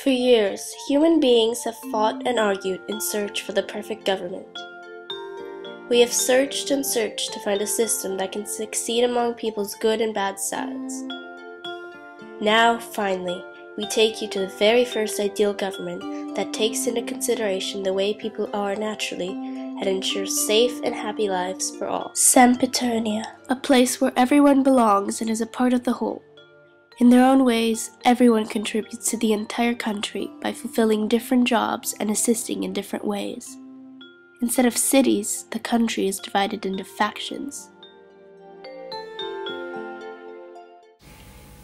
For years, human beings have fought and argued in search for the perfect government. We have searched and searched to find a system that can succeed among people's good and bad sides. Now, finally, we take you to the very first ideal government that takes into consideration the way people are naturally and ensures safe and happy lives for all. Sempiternia, a place where everyone belongs and is a part of the whole. In their own ways, everyone contributes to the entire country by fulfilling different jobs and assisting in different ways. Instead of cities, the country is divided into factions.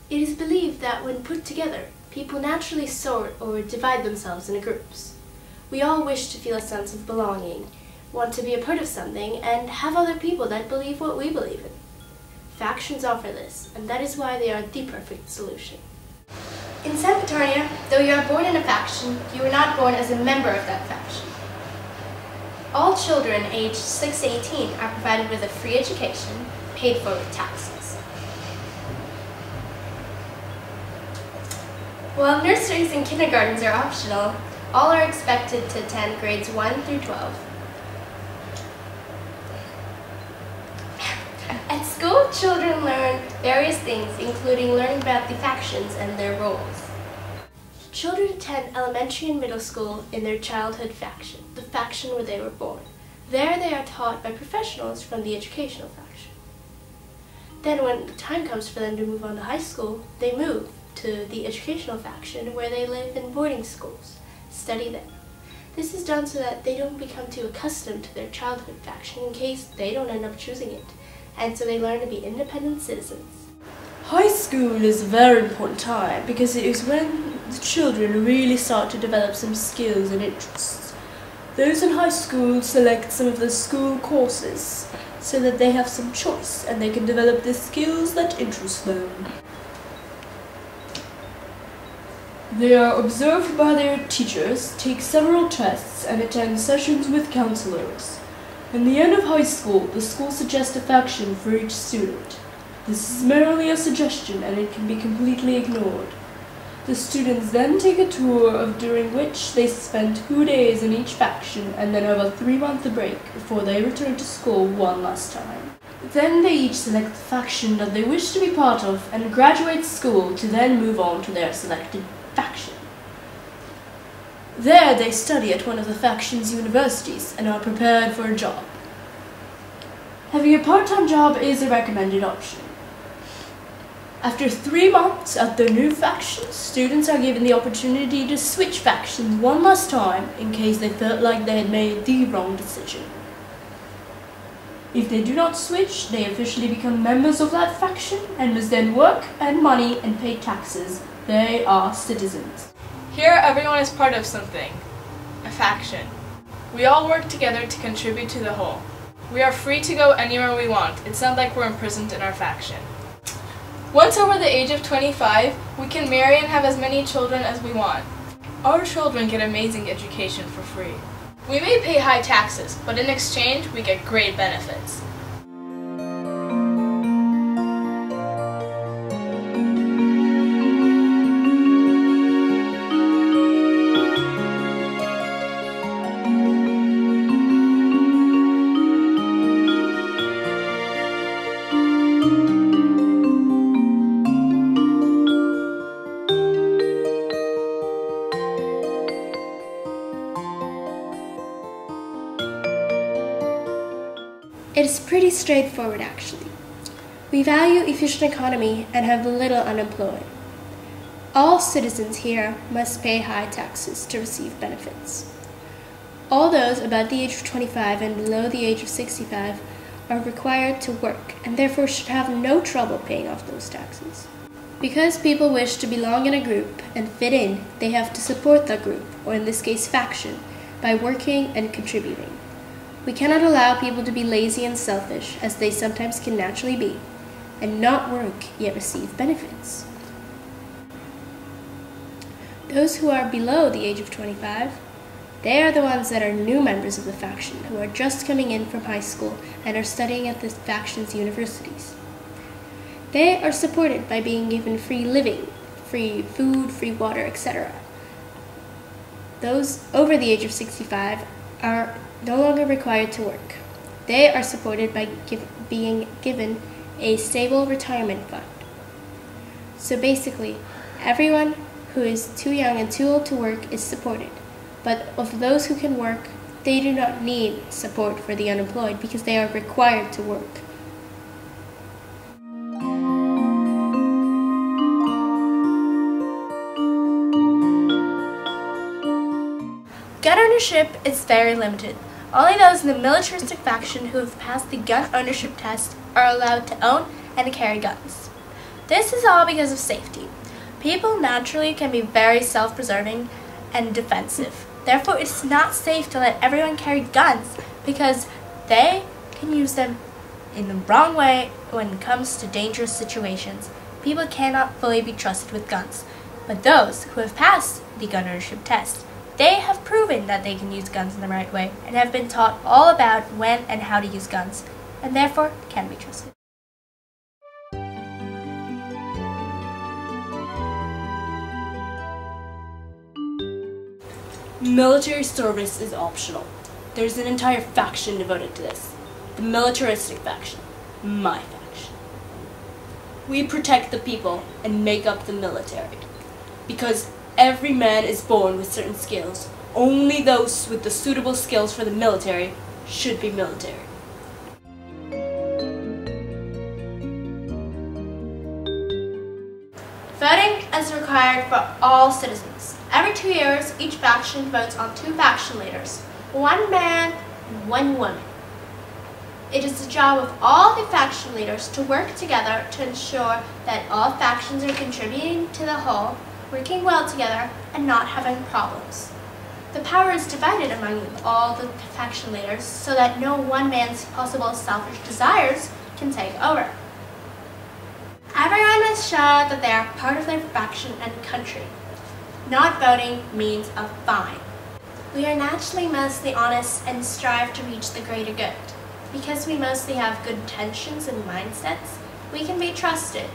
It is believed that when put together, people naturally sort or divide themselves into groups. We all wish to feel a sense of belonging, want to be a part of something, and have other people that believe what we believe in. Factions offer this, and that is why they are the perfect solution. In Sempiternia, though you are born in a faction, you are not born as a member of that faction. All children aged 6 to 18 are provided with a free education, paid for with taxes. While nurseries and kindergartens are optional, all are expected to attend grades 1 through 12. At school, children learn various things, including learning about the factions and their roles. Children attend elementary and middle school in their childhood faction, the faction where they were born. There they are taught by professionals from the educational faction. Then when the time comes for them to move on to high school, they move to the educational faction where they live in boarding schools, study there. This is done so that they don't become too accustomed to their childhood faction in case they don't end up choosing it, and so they learn to be independent citizens. High school is a very important time because it is when the children really start to develop some skills and interests. Those in high school select some of the school courses so that they have some choice and they can develop the skills that interest them. They are observed by their teachers, take several tests, and attend sessions with counselors. In the end of high school, the school suggests a faction for each student. This is merely a suggestion and it can be completely ignored. The students then take a tour during which they spend 2 days in each faction and then have a 3-month break before they return to school one last time. Then they each select the faction that they wish to be part of and graduate school to then move on to their selected faction. There they study at one of the faction's universities and are prepared for a job. Having a part-time job is a recommended option. After 3 months at their new faction, students are given the opportunity to switch factions one last time in case they felt like they had made the wrong decision. If they do not switch, they officially become members of that faction and must then work, earn money, and pay taxes. They are citizens. Here, everyone is part of something, a faction. We all work together to contribute to the whole. We are free to go anywhere we want. It's not like we're imprisoned in our faction. Once over the age of 25, we can marry and have as many children as we want. Our children get amazing education for free. We may pay high taxes, but in exchange, we get great benefits. It is pretty straightforward actually. We value efficient economy and have little unemployed. All citizens here must pay high taxes to receive benefits. All those above the age of 25 and below the age of 65 are required to work and therefore should have no trouble paying off those taxes. Because people wish to belong in a group and fit in, they have to support the group, or in this case faction, by working and contributing. We cannot allow people to be lazy and selfish, as they sometimes can naturally be, and not work yet receive benefits. Those who are below the age of 25, they are the ones that are new members of the faction, who are just coming in from high school and are studying at the faction's universities. They are supported by being given free living, free food, free water, etc. those over the age of 65 are no longer required to work. They are supported by being given a stable retirement fund. So basically, everyone who is too young and too old to work is supported. But of those who can work, they do not need support for the unemployed because they are required to work. Gun ownership is very limited. Only those in the militaristic faction who have passed the gun ownership test are allowed to own and carry guns. This is all because of safety. People naturally can be very self-preserving and defensive. Therefore, it is not safe to let everyone carry guns because they can use them in the wrong way when it comes to dangerous situations. People cannot fully be trusted with guns. But those who have passed the gun ownership test, they have proven that they can use guns in the right way and have been taught all about when and how to use guns, and therefore can be trusted. Military service is optional. There's an entire faction devoted to this. The militaristic faction. My faction. We protect the people and make up the military. Because every man is born with certain skills. Only those with the suitable skills for the military should be military. Voting is required for all citizens. Every 2 years, each faction votes on 2 faction leaders, 1 man and 1 woman. It is the job of all the faction leaders to work together to ensure that all factions are contributing to the whole, working well together, and not having problems. The power is divided among all the faction leaders so that no one man's possible selfish desires can take over. Everyone must show that they are part of their faction and country. Not voting means a fine. We are naturally mostly honest and strive to reach the greater good. Because we mostly have good intentions and mindsets, we can be trusted.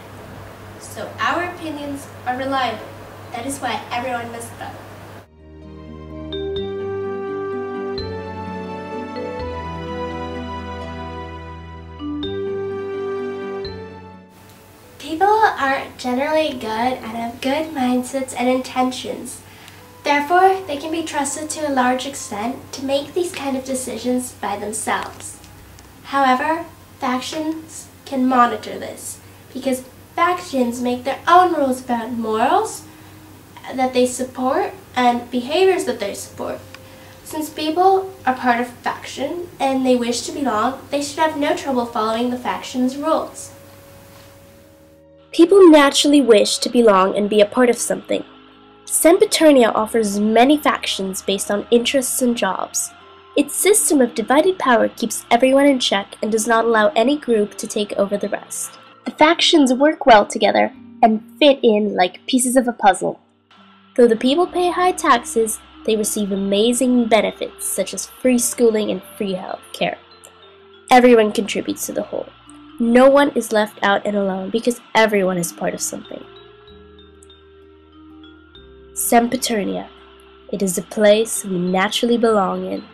So our opinions are reliable. That is why everyone must vote. People are generally good and have good mindsets and intentions. Therefore, they can be trusted to a large extent to make these kind of decisions by themselves. However, factions can monitor this because factions make their own rules about morals that they support and behaviors that they support. Since people are part of a faction and they wish to belong, they should have no trouble following the faction's rules. People naturally wish to belong and be a part of something. Sempiternia offers many factions based on interests and jobs. Its system of divided power keeps everyone in check and does not allow any group to take over the rest. The factions work well together and fit in like pieces of a puzzle. Though the people pay high taxes, they receive amazing benefits such as free schooling and free health care. Everyone contributes to the whole. No one is left out and alone because everyone is part of something. Sempiternia. It is a place we naturally belong in.